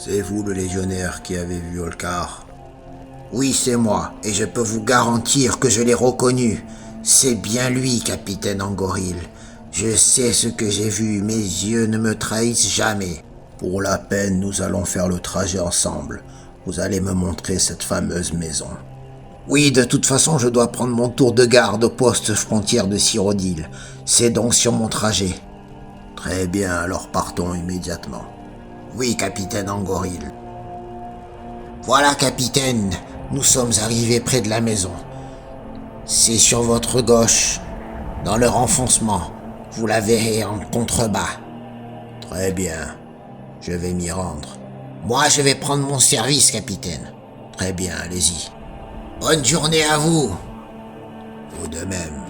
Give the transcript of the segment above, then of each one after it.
C'est vous le légionnaire qui avez vu Holkar? Oui, c'est moi, et je peux vous garantir que je l'ai reconnu. C'est bien lui, capitaine Angoril. Je sais ce que j'ai vu, mes yeux ne me trahissent jamais. Pour la peine, nous allons faire le trajet ensemble. Vous allez me montrer cette fameuse maison. Oui, de toute façon, je dois prendre mon tour de garde au poste frontière de Cyrodiil. C'est donc sur mon trajet. Très bien, alors partons immédiatement. Oui, capitaine Angoril. Voilà, capitaine, nous sommes arrivés près de la maison. C'est sur votre gauche, dans le renfoncement. Vous la verrez en contrebas. Très bien, je vais m'y rendre. Moi, je vais prendre mon service, capitaine. Très bien, allez-y. Bonne journée à vous. Vous de même.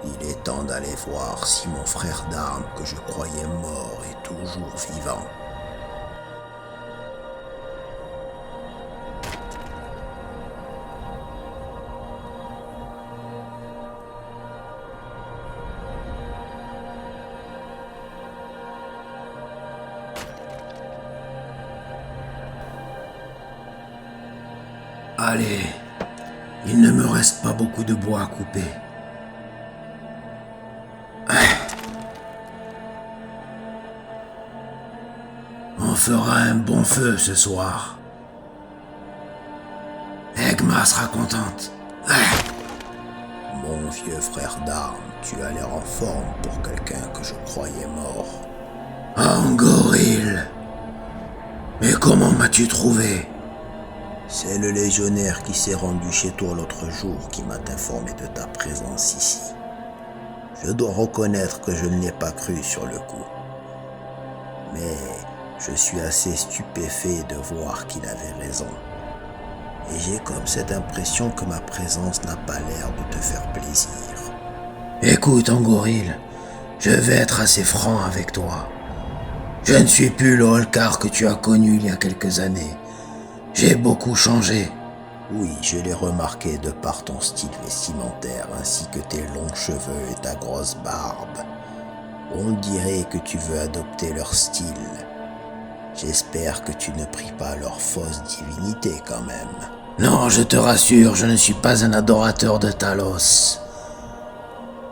Il est temps d'aller voir si mon frère d'armes que je croyais mort est toujours vivant. Allez, il ne me reste pas beaucoup de bois à couper. On fera un bon feu ce soir. Egma sera contente. Mon vieux frère d'armes, tu as l'air en forme pour quelqu'un que je croyais mort. Angoril! Mais comment m'as-tu trouvé? C'est le légionnaire qui s'est rendu chez toi l'autre jour qui m'a informé de ta présence ici. Je dois reconnaître que je ne l'ai pas cru sur le coup. Mais je suis assez stupéfait de voir qu'il avait raison. Et j'ai comme cette impression que ma présence n'a pas l'air de te faire plaisir. Écoute, Angoril, je vais être assez franc avec toi. Je ne suis plus le Holkar que tu as connu il y a quelques années. J'ai beaucoup changé. Oui, je l'ai remarqué de par ton style vestimentaire ainsi que tes longs cheveux et ta grosse barbe. On dirait que tu veux adopter leur style. J'espère que tu ne pries pas leur fausse divinité quand même. Non, je te rassure, je ne suis pas un adorateur de Talos.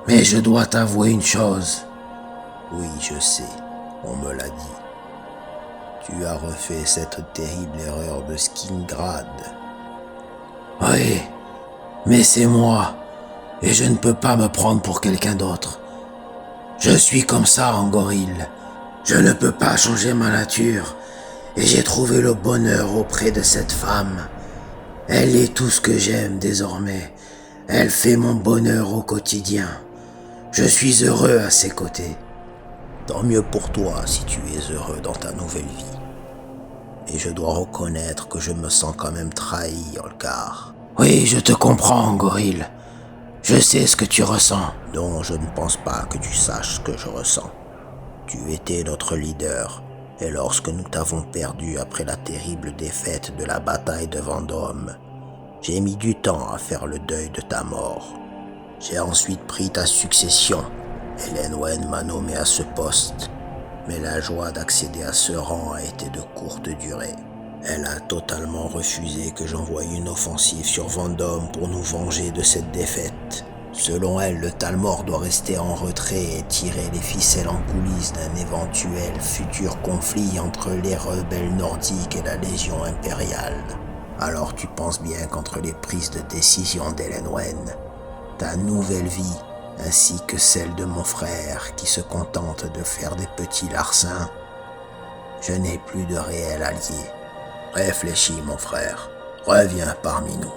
Mais je dois t'avouer une chose. Oui, je sais, on me l'a dit. Tu as refait cette terrible erreur de Skingrad. Oui, mais c'est moi, et je ne peux pas me prendre pour quelqu'un d'autre. Je suis comme ça, Angoril. Je ne peux pas changer ma nature, et j'ai trouvé le bonheur auprès de cette femme. Elle est tout ce que j'aime désormais. Elle fait mon bonheur au quotidien. Je suis heureux à ses côtés. Tant mieux pour toi si tu es heureux dans ta nouvelle vie. Et je dois reconnaître que je me sens quand même trahi, Holkar. Oui, je te comprends, Angoril. Je sais ce que tu ressens. Non, je ne pense pas que tu saches ce que je ressens. Tu étais notre leader, et lorsque nous t'avons perdu après la terrible défaite de la bataille de Vendôme, j'ai mis du temps à faire le deuil de ta mort. J'ai ensuite pris ta succession. Elenwen m'a nommé à ce poste. Mais la joie d'accéder à ce rang a été de courte durée. Elle a totalement refusé que j'envoie une offensive sur Vendôme pour nous venger de cette défaite. Selon elle, le Talmor doit rester en retrait et tirer les ficelles en coulisses d'un éventuel futur conflit entre les rebelles nordiques et la Légion impériale. Alors tu penses bien qu'entre les prises de décision d'Elenwen, ta nouvelle vie, ainsi que celle de mon frère qui se contente de faire des petits larcins, je n'ai plus de réel allié. Réfléchis, mon frère. Reviens parmi nous.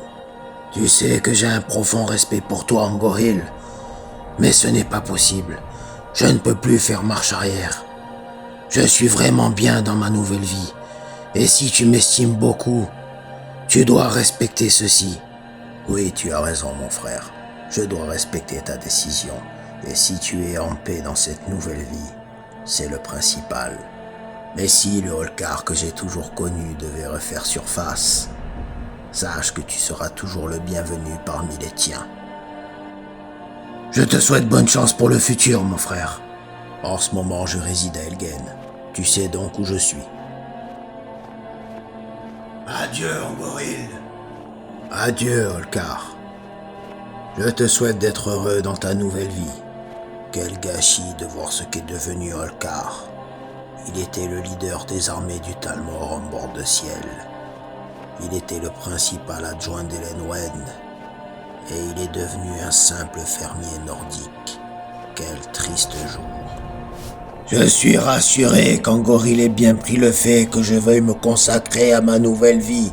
Tu sais que j'ai un profond respect pour toi, Angoril, mais ce n'est pas possible. Je ne peux plus faire marche arrière. Je suis vraiment bien dans ma nouvelle vie, et si tu m'estimes beaucoup, tu dois respecter ceci. Oui, tu as raison, mon frère. Je dois respecter ta décision, et si tu es en paix dans cette nouvelle vie, c'est le principal. Mais si le Holkar que j'ai toujours connu devait refaire surface, sache que tu seras toujours le bienvenu parmi les tiens. Je te souhaite bonne chance pour le futur, mon frère. En ce moment, je réside à Elgen. Tu sais donc où je suis. Adieu, Angoril. Adieu, Olkar. Je te souhaite d'être heureux dans ta nouvelle vie. Quel gâchis de voir ce qu'est devenu Olkar. Il était le leader des armées du Talmor en bord de ciel. Il était le principal adjoint d'Elenwen. Et il est devenu un simple fermier nordique. Quel triste jour. Je suis rassuré qu'Angoril ait bien pris le fait que je veuille me consacrer à ma nouvelle vie.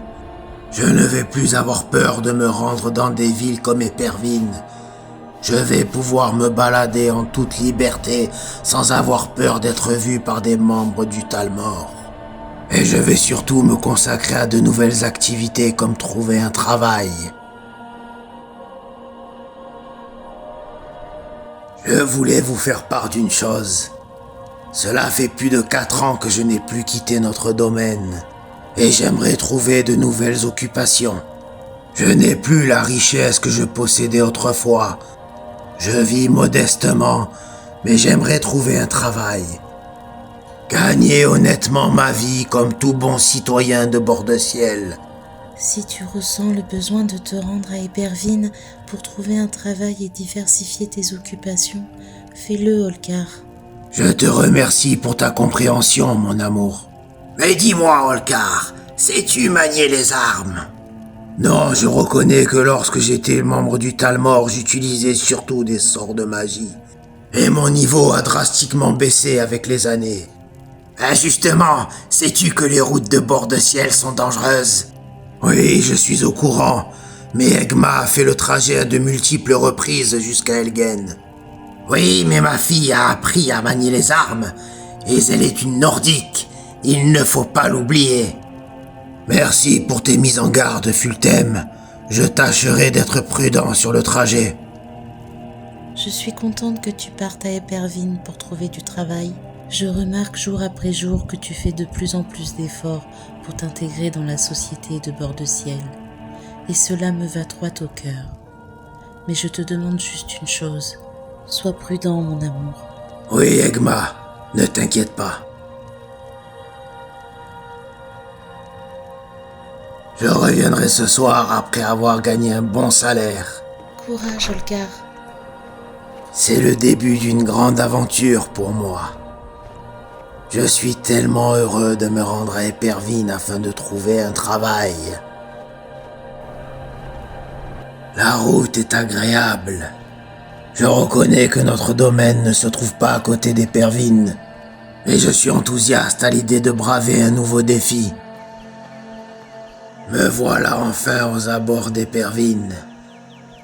Je ne vais plus avoir peur de me rendre dans des villes comme Épervine. Je vais pouvoir me balader en toute liberté sans avoir peur d'être vu par des membres du Talmor. Et je vais surtout me consacrer à de nouvelles activités comme trouver un travail. Je voulais vous faire part d'une chose. Cela fait plus de 4 ans que je n'ai plus quitté notre domaine. Et j'aimerais trouver de nouvelles occupations. Je n'ai plus la richesse que je possédais autrefois. Je vis modestement, mais j'aimerais trouver un travail. Gagner honnêtement ma vie comme tout bon citoyen de bord de ciel. Si tu ressens le besoin de te rendre à Épervine pour trouver un travail et diversifier tes occupations, fais-le, Olkar. Je te remercie pour ta compréhension, mon amour. Mais dis-moi, Olkar, sais-tu manier les armes? Non, je reconnais que lorsque j'étais membre du Talmor, j'utilisais surtout des sorts de magie. Et mon niveau a drastiquement baissé avec les années. Justement, sais-tu que les routes de bord de ciel sont dangereuses? Oui, je suis au courant, mais Egma a fait le trajet à de multiples reprises jusqu'à Elgen. Oui, mais ma fille a appris à manier les armes, et elle est une nordique. Il ne faut pas l'oublier. Merci pour tes mises en garde, Fultem. Je tâcherai d'être prudent sur le trajet. Je suis contente que tu partes à Épervine pour trouver du travail. Je remarque jour après jour que tu fais de plus en plus d'efforts pour t'intégrer dans la société de bord de ciel. Et cela me va droit au cœur. Mais je te demande juste une chose. Sois prudent, mon amour. Oui, Egma, ne t'inquiète pas. Je reviendrai ce soir après avoir gagné un bon salaire. Courage, Olkar. C'est le début d'une grande aventure pour moi. Je suis tellement heureux de me rendre à Épervine afin de trouver un travail. La route est agréable. Je reconnais que notre domaine ne se trouve pas à côté d'Épervine, et je suis enthousiaste à l'idée de braver un nouveau défi. Me voilà enfin aux abords d'Épervine,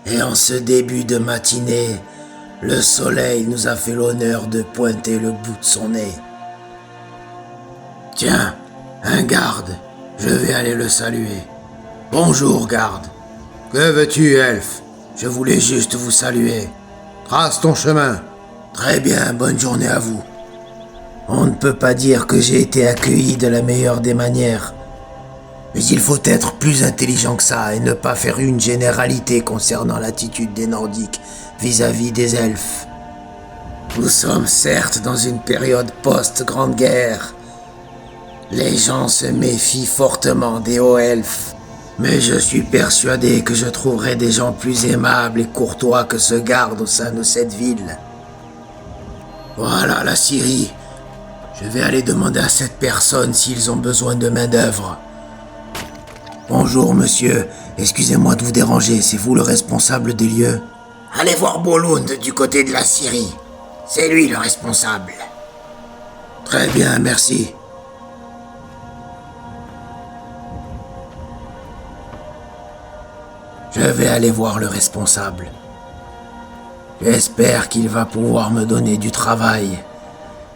et en ce début de matinée, le soleil nous a fait l'honneur de pointer le bout de son nez. Tiens, un garde, je vais aller le saluer. Bonjour, garde. Que veux-tu, elfe? Je voulais juste vous saluer. Trace ton chemin. Très bien, bonne journée à vous. On ne peut pas dire que j'ai été accueilli de la meilleure des manières. Mais il faut être plus intelligent que ça et ne pas faire une généralité concernant l'attitude des Nordiques vis-à-vis des elfes. Nous sommes certes dans une période post-Grande Guerre. Les gens se méfient fortement des hauts elfes. Mais je suis persuadé que je trouverai des gens plus aimables et courtois que ce garde au sein de cette ville. Voilà la Syrie. Je vais aller demander à cette personne s'ils ont besoin de main-d'œuvre. Bonjour, monsieur. Excusez-moi de vous déranger, c'est vous le responsable des lieux? Allez voir Bolund du côté de la Syrie. C'est lui le responsable. Très bien, merci. Je vais aller voir le responsable. J'espère qu'il va pouvoir me donner du travail.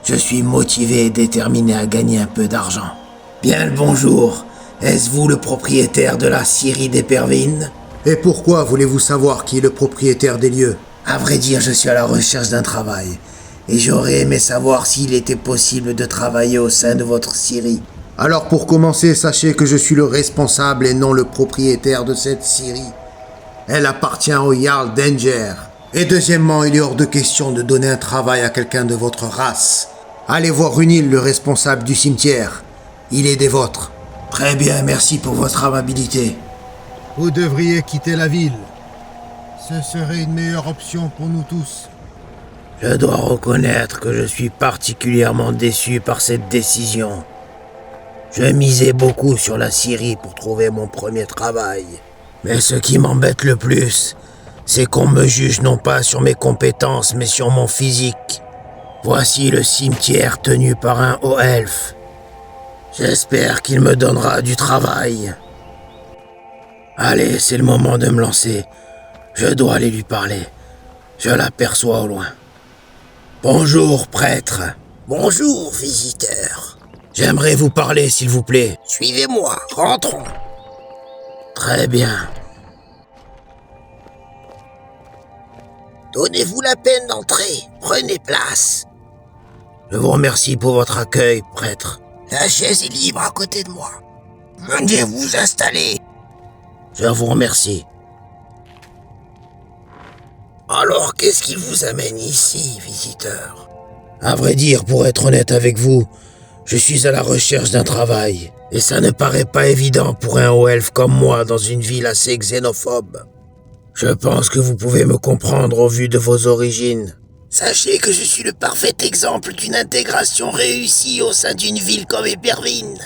Je suis motivé et déterminé à gagner un peu d'argent. Bien le bonjour. Est-ce vous le propriétaire de la Syrie d'Épervine? Et pourquoi voulez-vous savoir qui est le propriétaire des lieux? À vrai dire, je suis à la recherche d'un travail. Et j'aurais aimé savoir s'il était possible de travailler au sein de votre Syrie. Alors pour commencer, sachez que je suis le responsable et non le propriétaire de cette Syrie. Elle appartient au Jarl d'Enger. Et deuxièmement, il est hors de question de donner un travail à quelqu'un de votre race. Allez voir Runil, le responsable du cimetière. Il est des vôtres. Très bien, merci pour votre amabilité. Vous devriez quitter la ville. Ce serait une meilleure option pour nous tous. Je dois reconnaître que je suis particulièrement déçu par cette décision. Je misais beaucoup sur la Syrie pour trouver mon premier travail. Mais ce qui m'embête le plus, c'est qu'on me juge non pas sur mes compétences, mais sur mon physique. Voici le cimetière tenu par un haut elfe. J'espère qu'il me donnera du travail. Allez, c'est le moment de me lancer. Je dois aller lui parler. Je l'aperçois au loin. Bonjour, prêtre. Bonjour, visiteur. J'aimerais vous parler, s'il vous plaît. Suivez-moi, rentrons. Très bien. Donnez-vous la peine d'entrer, prenez place. Je vous remercie pour votre accueil, prêtre. La chaise est libre à côté de moi. Venez vous installer. Je vous remercie. Alors, qu'est-ce qui vous amène ici, visiteur? À vrai dire, pour être honnête avec vous, je suis à la recherche d'un travail. Et ça ne paraît pas évident pour un haut elfe comme moi dans une ville assez xénophobe. Je pense que vous pouvez me comprendre au vu de vos origines. Sachez que je suis le parfait exemple d'une intégration réussie au sein d'une ville comme Épervine.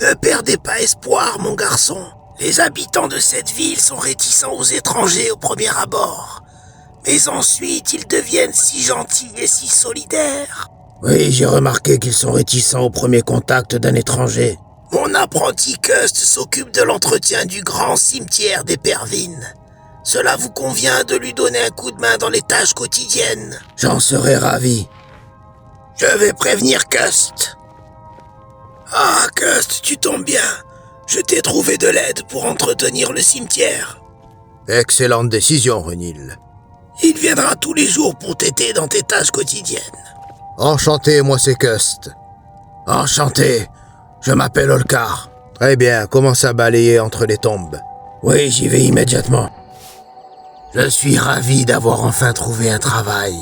Ne perdez pas espoir, mon garçon. Les habitants de cette ville sont réticents aux étrangers au premier abord. Mais ensuite, ils deviennent si gentils et si solidaires. Oui, j'ai remarqué qu'ils sont réticents au premier contact d'un étranger. Mon apprenti Cust s'occupe de l'entretien du grand cimetière d'Épervine. Cela vous convient de lui donner un coup de main dans les tâches quotidiennes? J'en serais ravi. Je vais prévenir Cust. Ah, Cust, tu tombes bien. Je t'ai trouvé de l'aide pour entretenir le cimetière. Excellente décision, Runil. Il viendra tous les jours pour t'aider dans tes tâches quotidiennes. Enchanté, moi c'est Cust. Enchanté, je m'appelle Olkar. Très bien, commence à balayer entre les tombes. Oui, j'y vais immédiatement. Je suis ravi d'avoir enfin trouvé un travail.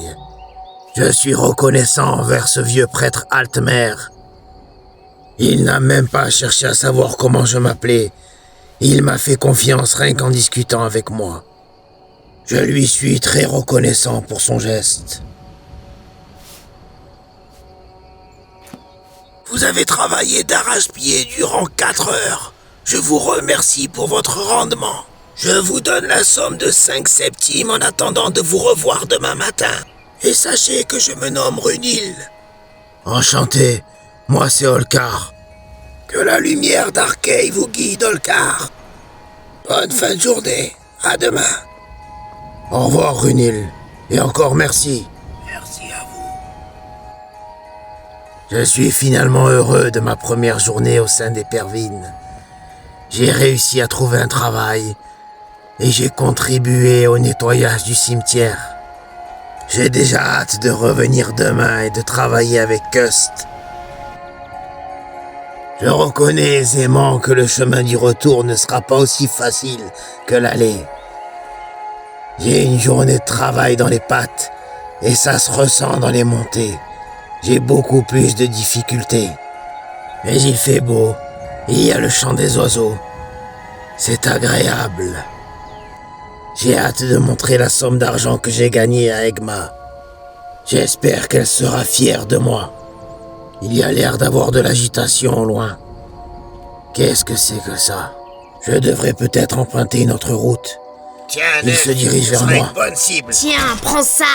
Je suis reconnaissant envers ce vieux prêtre Altmer. Il n'a même pas cherché à savoir comment je m'appelais. Il m'a fait confiance rien qu'en discutant avec moi. Je lui suis très reconnaissant pour son geste. Vous avez travaillé d'arrache-pied durant 4 heures. Je vous remercie pour votre rendement. Je vous donne la somme de 5 septimes en attendant de vous revoir demain matin. Et sachez que je me nomme Runil. Enchanté, moi c'est Olkar. Que la lumière d'Arkay vous guide, Olkar. Bonne fin de journée. À demain. Au revoir, Runil. Et encore merci. Merci à vous. Je suis finalement heureux de ma première journée au sein d'Épervine. J'ai réussi à trouver un travail et j'ai contribué au nettoyage du cimetière. J'ai déjà hâte de revenir demain et de travailler avec Cust. Je reconnais aisément que le chemin du retour ne sera pas aussi facile que l'aller. J'ai une journée de travail dans les pattes et ça se ressent dans les montées. J'ai beaucoup plus de difficultés. Mais il fait beau, il y a le chant des oiseaux. C'est agréable. J'ai hâte de montrer la somme d'argent que j'ai gagnée à Egma. J'espère qu'elle sera fière de moi. Il y a l'air d'avoir de l'agitation au loin. Qu'est-ce que c'est que ça? Je devrais peut-être emprunter une autre route. Tiens, Il se dirige vers moi. Bonne cible. Tiens, prends ça!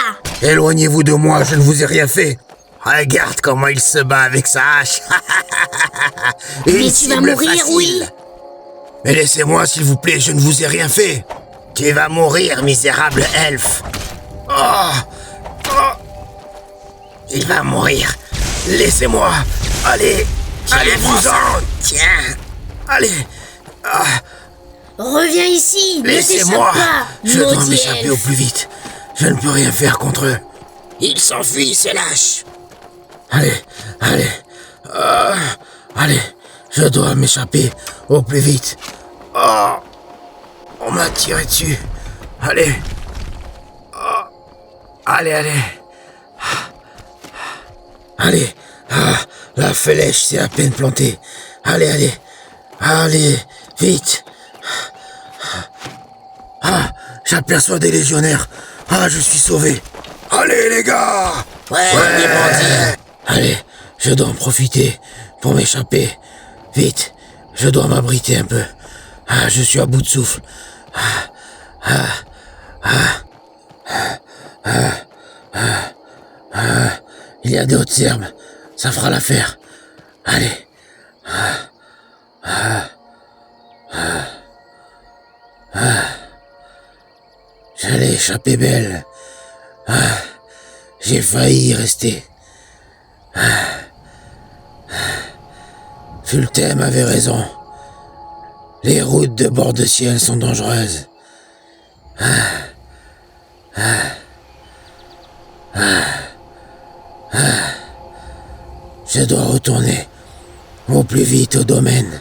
Éloignez-vous de moi, je ne vous ai rien fait. Regarde comment il se bat avec sa hache. Mais tu vas mourir, oui. Mais laissez-moi, s'il vous plaît, je ne vous ai rien fait. Tu vas mourir, misérable elfe. Il va mourir. Laissez-moi. Allez. Allez-vous-en. Tiens. Allez. Reviens ici! Laissez-moi. Ne t'échappe pas! Je dois maudit m'échapper au elfe. plus vite. Je ne peux rien faire contre eux. Il s'enfuit, c'est lâche. Allez. Allez, je dois m'échapper au plus vite. On m'a tiré dessus. Allez. Allez, allez. Allez. La flèche s'est à peine plantée. Allez. Allez, vite. J'aperçois des légionnaires. Je suis sauvé. Allez, les gars. Ouais, les bandits. Allez, je dois en profiter pour m'échapper. Vite, je dois m'abriter un peu. Je suis à bout de souffle. Il y a des hautes herbes. Ça fera l'affaire. Allez. J'allais échapper belle. J'ai failli y rester. Fultem avait raison. Les routes de bord de ciel sont dangereuses. Je dois retourner au plus vite au domaine.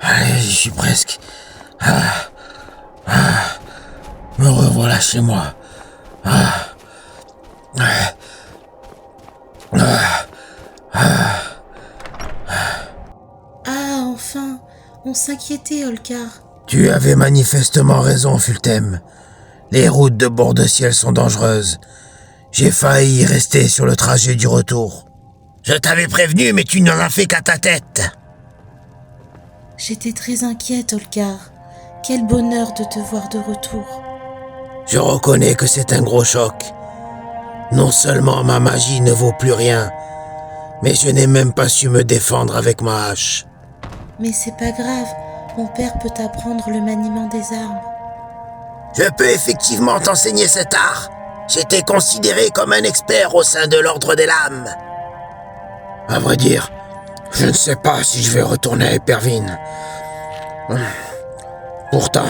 Allez, j'y suis presque. Me revoilà chez moi. Enfin, on s'inquiétait, Olkar. Tu avais manifestement raison, Fultem. Les routes de bord de ciel sont dangereuses. J'ai failli y rester sur le trajet du retour. Je t'avais prévenu, mais tu n'en as fait qu'à ta tête. J'étais très inquiète, Olkar. Quel bonheur de te voir de retour. Je reconnais que c'est un gros choc. Non seulement ma magie ne vaut plus rien, mais je n'ai même pas su me défendre avec ma hache. Mais c'est pas grave, mon père peut t'apprendre le maniement des armes. Je peux effectivement t'enseigner cet art. J'étais considéré comme un expert au sein de l'Ordre des Lames. À vrai dire, je ne sais pas si je vais retourner à Épervine. Pourtant,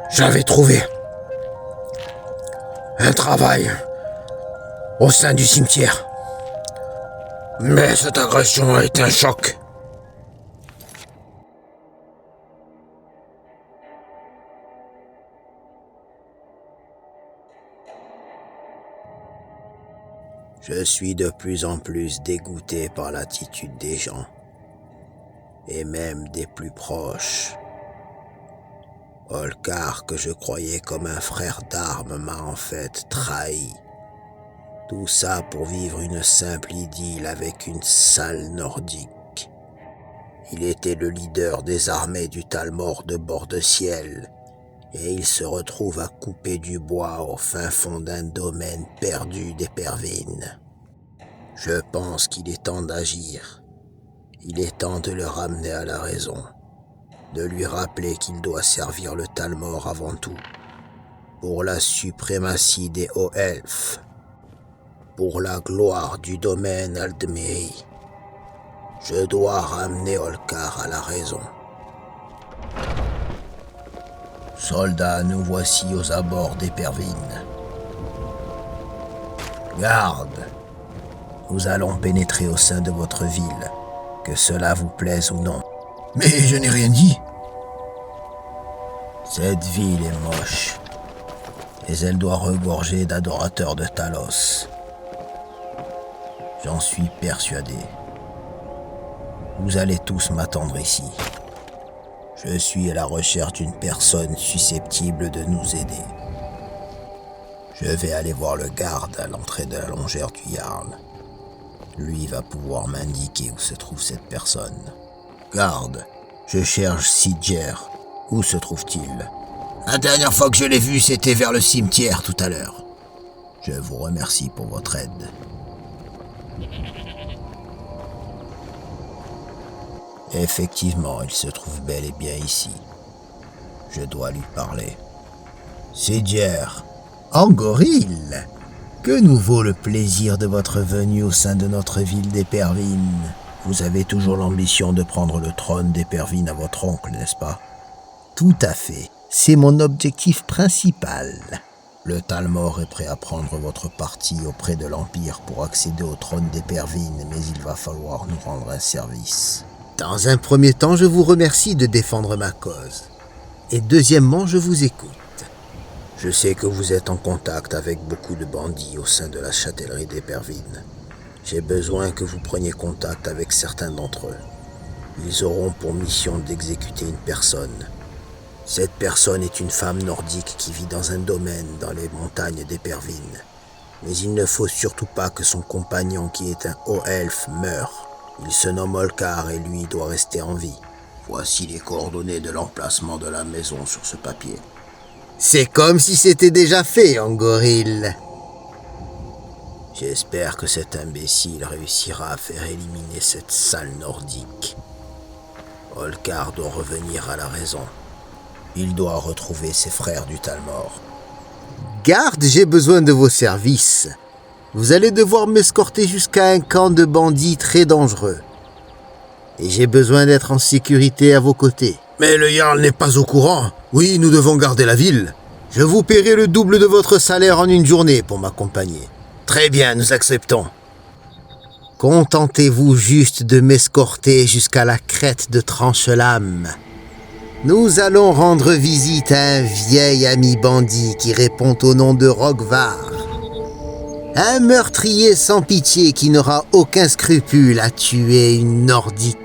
j'avais trouvé un travail au sein du cimetière. Mais cette agression a été un choc. Je suis de plus en plus dégoûté par l'attitude des gens, et même des plus proches. Olkar, que je croyais comme un frère d'armes, m'a en fait trahi. Tout ça pour vivre une simple idylle avec une sale nordique. Il était le leader des armées du Talmor de bord de ciel, et il se retrouve à couper du bois au fin fond d'un domaine perdu d'Épervine. Je pense qu'il est temps d'agir. Il est temps de le ramener à la raison, de lui rappeler qu'il doit servir le Talmor avant tout, pour la suprématie des hauts elfes, pour la gloire du domaine Aldmeri. Je dois ramener Olkar à la raison. Soldats, nous voici aux abords d'Épervine. Garde, nous allons pénétrer au sein de votre ville, que cela vous plaise ou non. Mais je n'ai rien dit. Cette ville est moche, et elle doit regorger d'adorateurs de Talos. J'en suis persuadé. Vous allez tous m'attendre ici. Je suis à la recherche d'une personne susceptible de nous aider. Je vais aller voir le garde à l'entrée de la longère du Jarl. Lui va pouvoir m'indiquer où se trouve cette personne. Garde, je cherche Sidger. Où se trouve-t-il? La dernière fois que je l'ai vu, c'était vers le cimetière tout à l'heure. Je vous remercie pour votre aide. Effectivement, il se trouve bel et bien ici. Je dois lui parler. Sidger, Angoril, que nous vaut le plaisir de votre venue au sein de notre ville d'Épervine? Vous avez toujours l'ambition de prendre le trône d'Épervine à votre oncle, n'est-ce pas? Tout à fait. C'est mon objectif principal. Le Talmor est prêt à prendre votre parti auprès de l'Empire pour accéder au trône d'Épervine, mais il va falloir nous rendre un service. Dans un premier temps, je vous remercie de défendre ma cause. Et deuxièmement, je vous écoute. Je sais que vous êtes en contact avec beaucoup de bandits au sein de la châtellerie d'Éperville. J'ai besoin que vous preniez contact avec certains d'entre eux. Ils auront pour mission d'exécuter une personne. Cette personne est une femme nordique qui vit dans un domaine dans les montagnes d'Éperville. Mais il ne faut surtout pas que son compagnon, qui est un haut elfe, meure. Il se nomme Olkar et lui doit rester en vie. Voici les coordonnées de l'emplacement de la maison sur ce papier. C'est comme si c'était déjà fait, Angoril. J'espère que cet imbécile réussira à faire éliminer cette sale nordique. Olkar doit revenir à la raison. Il doit retrouver ses frères du Talmor. Garde, j'ai besoin de vos services. Vous allez devoir m'escorter jusqu'à un camp de bandits très dangereux. Et j'ai besoin d'être en sécurité à vos côtés. Mais le Jarl n'est pas au courant. Oui, nous devons garder la ville. Je vous paierai le double de votre salaire en une journée pour m'accompagner. Très bien, nous acceptons. Contentez-vous juste de m'escorter jusqu'à la crête de Tranchelam. Nous allons rendre visite à un vieil ami bandit qui répond au nom de Rogvar. Un meurtrier sans pitié qui n'aura aucun scrupule à tuer une nordique.